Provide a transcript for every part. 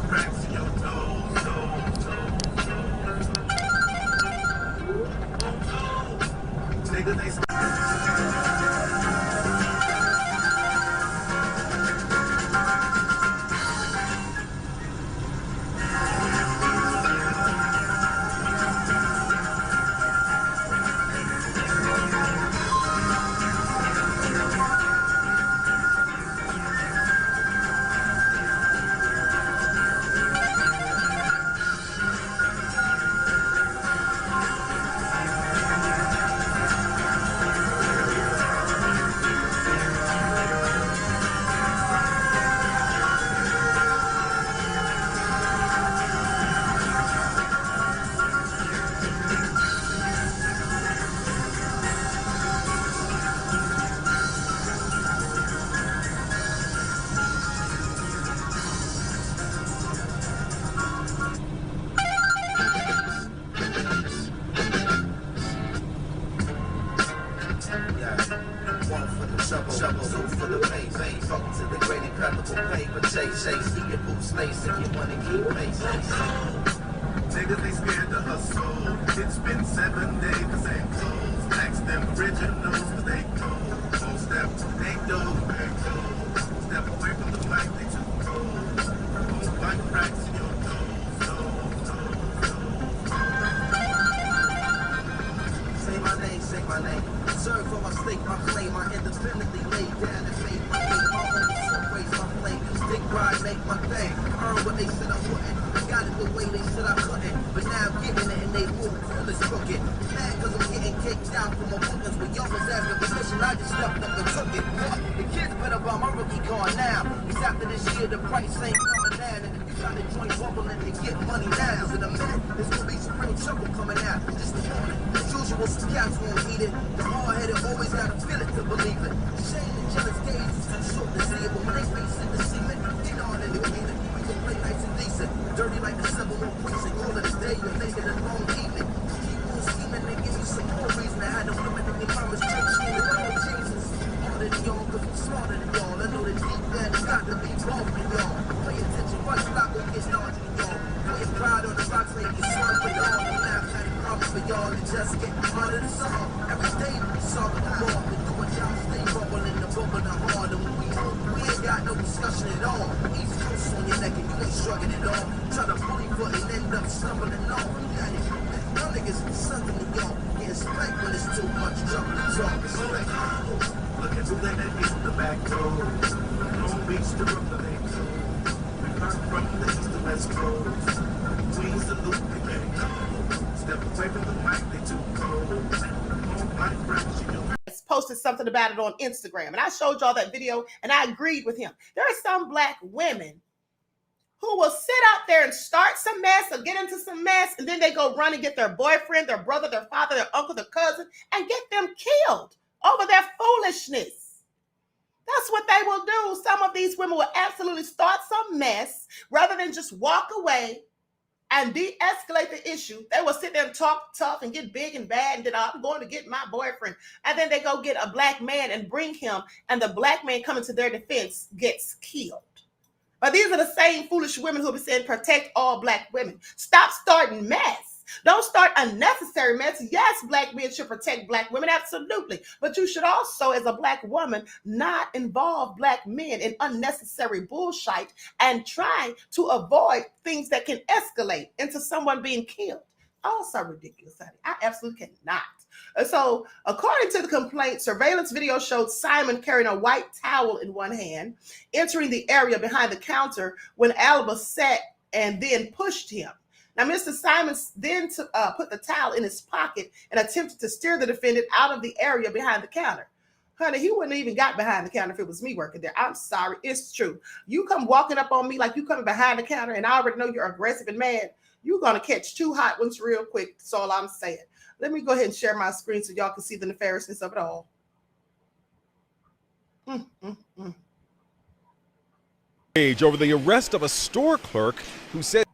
cracks in your toes, nigga, they one for the shovel, two for the face. Fuck to the great incredible paper chase. See your boots lace if you wanna keep pace. Niggas, they scared to hustle. It's been 7 days, the same clothes. Ask them originals, but they cold. Won't step, they don't back cold. Step away from the mic, they too cold. Won't find cracks in your say my name. Serve for my stake, my claim. I independently laid down and made my name. My own son raise my flame. Stick ride, make my thing. Earn what they said I wouldn't. Got it the way they said I couldn't. But now I'm getting it and they move cool as crooked. Mad cause I'm getting kicked down from my bookings. When y'all was asking permission, I just stepped up and took it. The kids better buy my rookie car now. Cause after this year, the price ain't coming down. And if you got a joint bubbling, they get money now. Cause in a minute, there's gonna be some real trouble coming out. Just a moment. Usual, some cats won't eat it. The hard-headed always gotta feel it to believe it. Shame and jealous days is too short to see it. But when they face it, the cement, they know they don't mean it. We can play nice and decent. Dirty like the Civil War precinct. All of this day, you're making a long evening. Keep on scheming and give you some more reason. I had no women in your mama's church screaming, oh Jesus. Harder than y'all, cause I'm smarter than y'all. I know that deep down it's got to be wrong for y'all. Pay attention, watch block won't get larger than y'all. Put your pride on the rocks, make it smart for y'all. The laugh had it promise for y'all to just get harder than song. Every day, solving the law. The doing y'all stay bubbling the bubble the hard. And when we home, we ain't got no discussion at all. East Coast on your neck and you ain't shrugging it off. Try to bully foot and end up stumbling off. Y'all niggas be sucking to y'all. Getting spanked when it's too much trouble to talk. Respect. Looking through that is the back door. Long Beach to Brooklyn. We learn from the east to west coast. Queens to Luke the gang. Step away from the mic, they too cold. My friends, you know. Posted something about it on Instagram, and I showed y'all that video, and I agreed with him. There are some black women who will sit out there and start some mess or get into some mess, and then they go run and get their boyfriend, their brother, their father, their uncle, their cousin, and get them killed over their foolishness. That's what they will do. Some of these women will absolutely start some mess rather than just walk away and de-escalate the issue. They will sit there and talk tough and get big and bad, and then I'm going to get my boyfriend. And then they go get a black man and bring him, and the black man coming to their defense gets killed. But these are the same foolish women who will be saying, protect all black women. Stop starting mess. Don't start unnecessary mess. Yes, black men should protect black women, absolutely. But you should also, as a black woman, not involve black men in unnecessary bullshit and try to avoid things that can escalate into someone being killed. Also ridiculous, honey. I absolutely cannot. So, according to the complaint, surveillance video showed Simon carrying a white towel in one hand, entering the area behind the counter when Alba sat and then pushed him. Now, Mr. Simons then put the towel in his pocket and attempted to steer the defendant out of the area behind the counter. Honey, he wouldn't even got behind the counter if it was me working there. I'm sorry. It's true. You come walking up on me like you coming behind the counter and I already know you're aggressive and mad. You're going to catch two hot ones real quick. That's all I'm saying. Let me go ahead and share my screen so y'all can see the nefariousness of it all. Over the arrest of a store clerk who said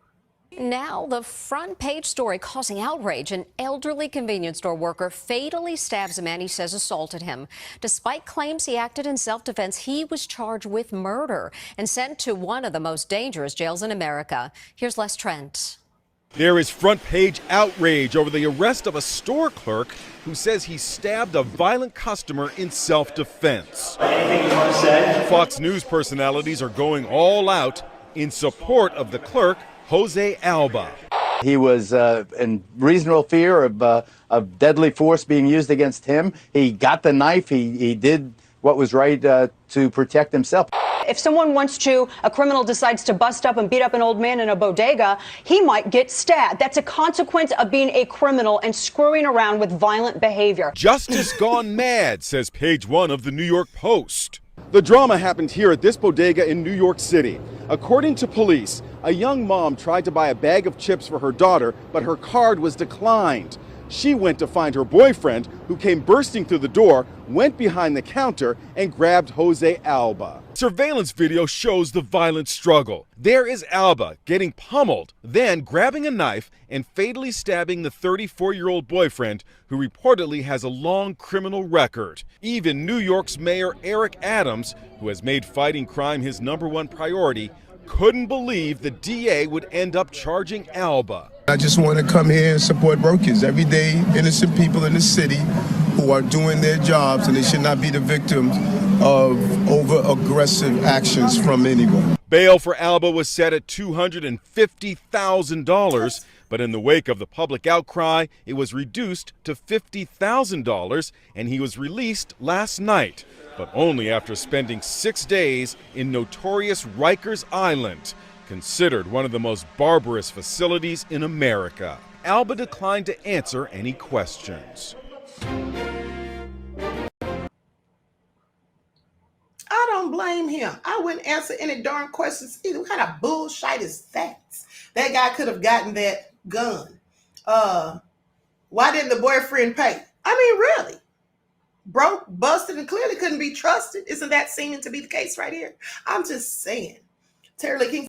now the front page story causing outrage. An elderly convenience store worker fatally stabs a man he says assaulted him. Despite claims he acted in self-defense, he was charged with murder and sent to one of the most dangerous jails in America. Here's Les Trent. There is front page outrage over the arrest of a store clerk who says he stabbed a violent customer in self-defense. Anything you want to say? Fox News personalities are going all out in support of the clerk, Jose Alba. He was in reasonable fear of deadly force being used against him. He got the knife. He did what was right to protect himself. If someone wants to, a criminal decides to bust up and beat up an old man in a bodega, he might get stabbed. That's a consequence of being a criminal and screwing around with violent behavior. Justice gone mad, says page one of the New York Post. The drama happened here at this bodega in New York City. According to police, a young mom tried to buy a bag of chips for her daughter, but her card was declined. She went to find her boyfriend, who came bursting through the door, went behind the counter, and grabbed Jose Alba. Surveillance video shows the violent struggle. There is Alba getting pummeled, then grabbing a knife and fatally stabbing the 34-year-old boyfriend, who reportedly has a long criminal record. Even New York's Mayor Eric Adams, who has made fighting crime his #1 priority, couldn't believe the DA would end up charging Alba. I just want to come here and support workers, everyday innocent people in the city who are doing their jobs, and they should not be the victims of over-aggressive actions from anyone. Bail for Alba was set at $250,000, but in the wake of the public outcry, it was reduced to $50,000, and he was released last night, but only after spending 6 days in notorious Rikers Island, considered one of the most barbarous facilities in America. Alba declined to answer any questions. I don't blame him. I wouldn't answer any darn questions either. What kind of bullshit is that? That guy could have gotten that gun. Why didn't the boyfriend pay? I mean, really? Broke, busted, and clearly couldn't be trusted. Isn't that seeming to be the case right here? I'm just saying. Terry Lee King.